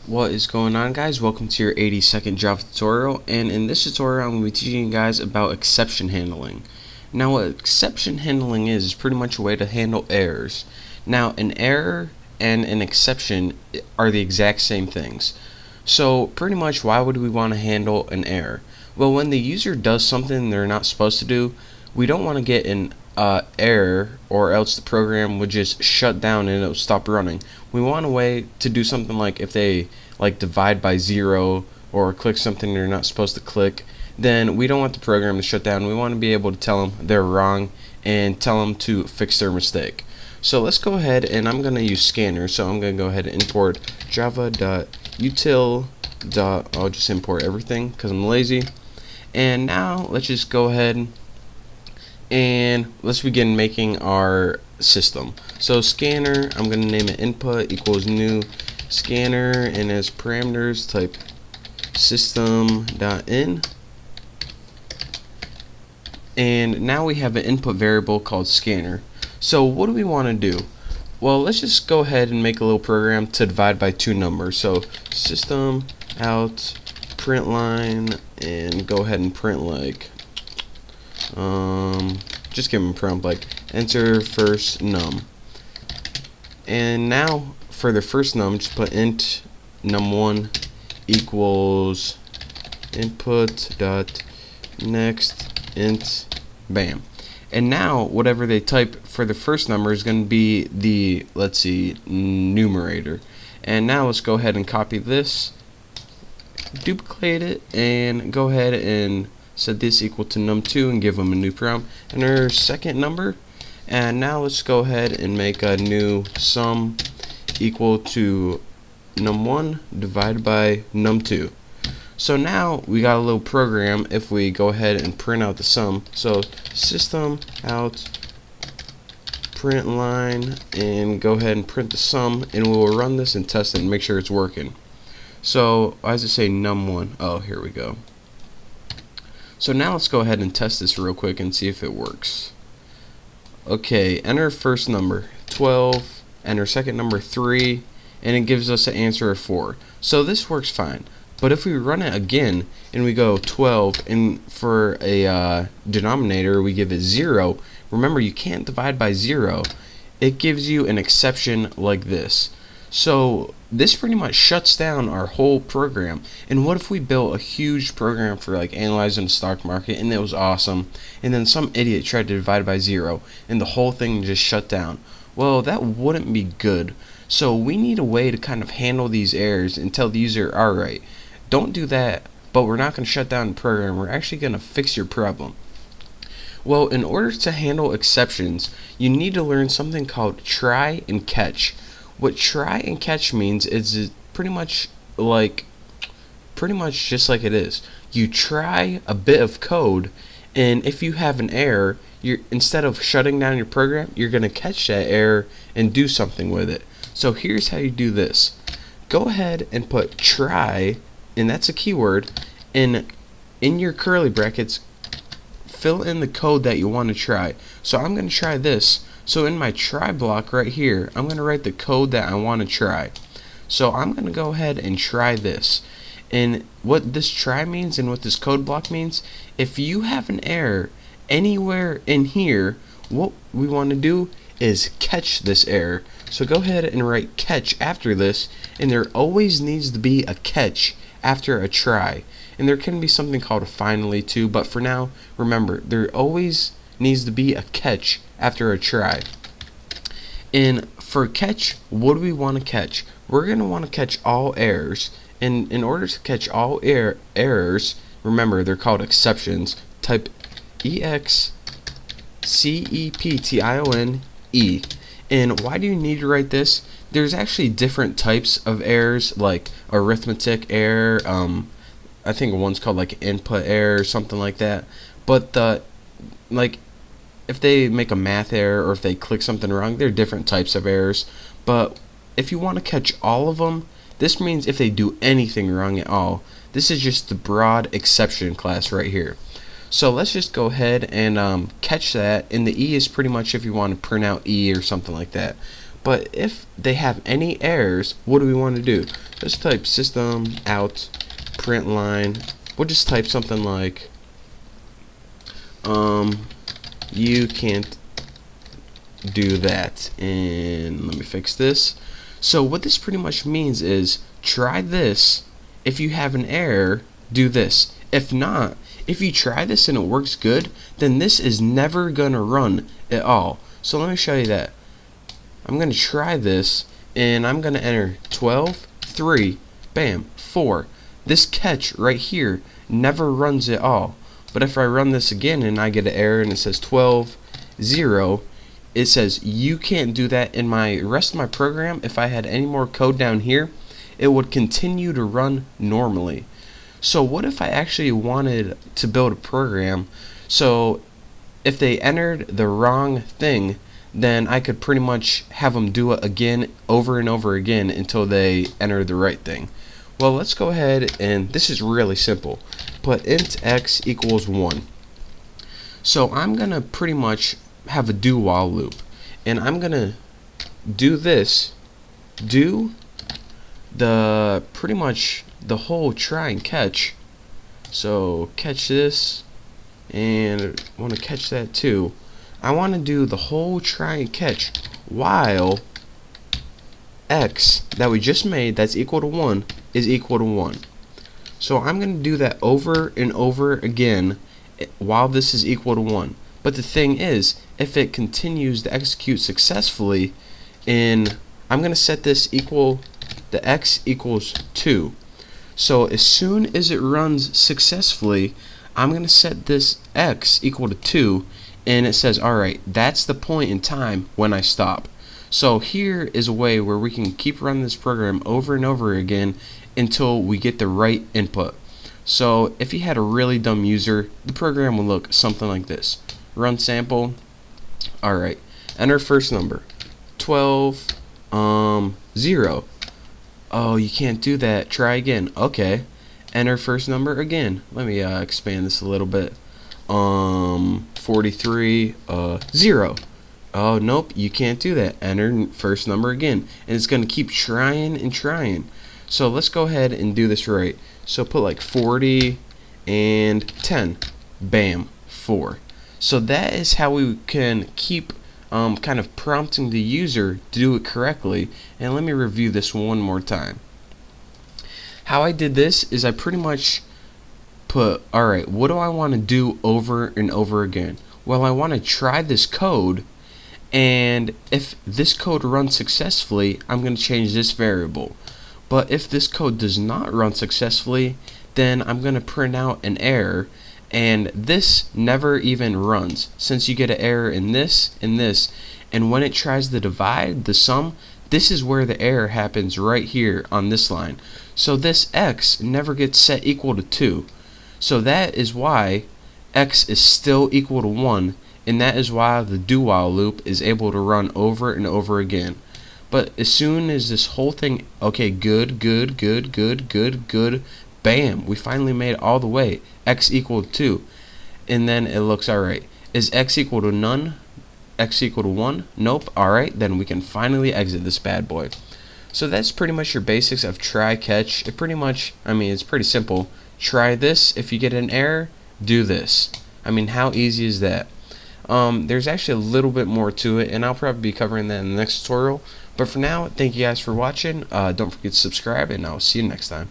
What is going on, guys? Welcome to your 80-second Java tutorial, and in this tutorial I'm going to be teaching you guys about exception handling. Now what exception handling is pretty much a way to handle errors. Now an error and an exception are the exact same things. So pretty much, why would we want to handle an error? Well, when the user does something they're not supposed to do, we don't want to get an error, or else the program would just shut down and it'll stop running. We want a way to do something like if they divide by 0 or click something they're not supposed to click, then we don't want the program to shut down. We want to be able to tell them they're wrong and tell them to fix their mistake. So let's go ahead, and I'm going to use scanner. So I'm going to go ahead and import java.util. I'll just import everything because I'm lazy. And now let's just go ahead and let's begin making our system. So scanner, I'm going to name it input equals new scanner, and as parameters type system.in. And now we have an input variable called scanner. So what do we want to do? Well, let's just go ahead and make a little program to divide by two numbers. So system out print line, and go ahead and print just give them a prompt like enter first num. And now for the first num, just put int num1 equals input dot next int bam. And now whatever they type for the first number is going to be the, let's see, numerator. And now let's go ahead and copy this, duplicate it, and go ahead and set this equal to num2 and give them a new prompt and our second number. And now let's go ahead and make a new sum equal to num1 divided by num2. So now we got a little program if we go ahead and print out the sum. So system out print line, and go ahead and print the sum, and we will run this and test it and make sure it's working. So why does it say num1? Oh, here we go. So now let's go ahead and test this real quick and see if it works. Okay, enter first number 12, enter second number 3, and it gives us an answer of 4. So this works fine. But if we run it again and we go 12, and for a denominator we give it 0, remember you can't divide by 0, it gives you an exception like this. So this pretty much shuts down our whole program. And what if we built a huge program for analyzing the stock market, and it was awesome, and then some idiot tried to divide by 0 and the whole thing just shut down? Well, that wouldn't be good. So we need a way to kind of handle these errors and tell the user, alright, don't do that, but we're not going to shut down the program, we're actually going to fix your problem. Well, in order to handle exceptions, you need to learn something called try and catch. What try and catch means is pretty much just like it is. You try a bit of code, and if you have an error, instead of shutting down your program, you're going to catch that error and do something with it. So here's how you do this. Go ahead and put try, and that's a keyword, and in your curly brackets fill in the code that you want to try. So I'm going to try this. So in my try block right here, I'm going to write the code that I want to try. So I'm going to go ahead and try this. And what this try means and what this code block means, if you have an error anywhere in here, what we want to do is catch this error. So go ahead and write catch after this, and there always needs to be a catch after a try. And there can be something called a finally too, but for now, remember, there always needs to be a catch after a try. And for catch, what do we want to catch? We're going to want to catch all errors. And in order to catch all errors, remember, they're called exceptions. Type exceptione. And why do you need to write this? There's actually different types of errors, like arithmetic error, I think one's called input error or something like that. But if they make a math error or if they click something wrong, there are different types of errors. But if you want to catch all of them, this means if they do anything wrong at all. This is just the broad exception class right here. So let's just go ahead and catch that, and the E is pretty much if you want to print out E or something like that. But if they have any errors, what do we want to do? let's type system out print line. We'll just type something like you can't do that, and let me fix this. So what this pretty much means is try this. If you have an error, do this. If not, if you try this and it works good, then this is never gonna run at all. So let me show you that. I'm gonna try this and I'm gonna enter 12, 3, bam, 4. This catch right here never runs at all. But if I run this again and I get an error and it says 12, 0, it says you can't do that. In my rest of my program, if I had any more code down here, it would continue to run normally. So what if I actually wanted to build a program so if they entered the wrong thing, then I could pretty much have them do it again over and over again until they enter the right thing. Well, let's go ahead, and this is really simple. Put int x equals 1. So I'm gonna pretty much have a do while loop, and I'm gonna do this, do the pretty much the whole try and catch. So catch this, and I want to catch that too. I want to do the whole try and catch while x that we just made, that's equal to 1, is equal to 1. So I'm going to do that over and over again while this is equal to 1. But the thing is, if it continues to execute successfully, I'm going to set this equal, the x equals 2. So as soon as it runs successfully, I'm going to set this x equal to 2, and it says, alright, that's the point in time when I stop. So here is a way where we can keep running this program over and over again until we get the right input. So if you had a really dumb user, the program will look something like this. Run sample. Alright, enter first number. 12, 0. Oh, you can't do that. Try again. Okay. Enter first number again. Let me expand this a little bit. 43, 0. Oh, nope, you can't do that. Enter first number again. And it's going to keep trying and trying. So let's go ahead and do this right. So put like 40 and 10. Bam, 4. So that is how we can keep kind of prompting the user to do it correctly. And let me review this one more time. How I did this is I pretty much put, alright, what do I want to do over and over again? Well, I want to try this code, and if this code runs successfully, I'm going to change this variable. But if this code does not run successfully, then I'm going to print out an error, and this never even runs, since you get an error in this and this, and when it tries to divide the sum, this is where the error happens, right here on this line. So this x never gets set equal to 2. So that is why x is still equal to 1, and that is why the do while loop is able to run over and over again. But as soon as this whole thing, okay, good, bam, we finally made it all the way, x equal to 2, and then it looks alright. Is x equal to none? X equal to 1? Nope. Alright, then we can finally exit this bad boy. So that's pretty much your basics of try catch. It pretty much, I mean, it's pretty simple. Try this. If you get an error, do this. I mean, how easy is that? There's actually a little bit more to it, and I'll probably be covering that in the next tutorial. But for now, thank you guys for watching. Don't forget to subscribe, and I'll see you next time.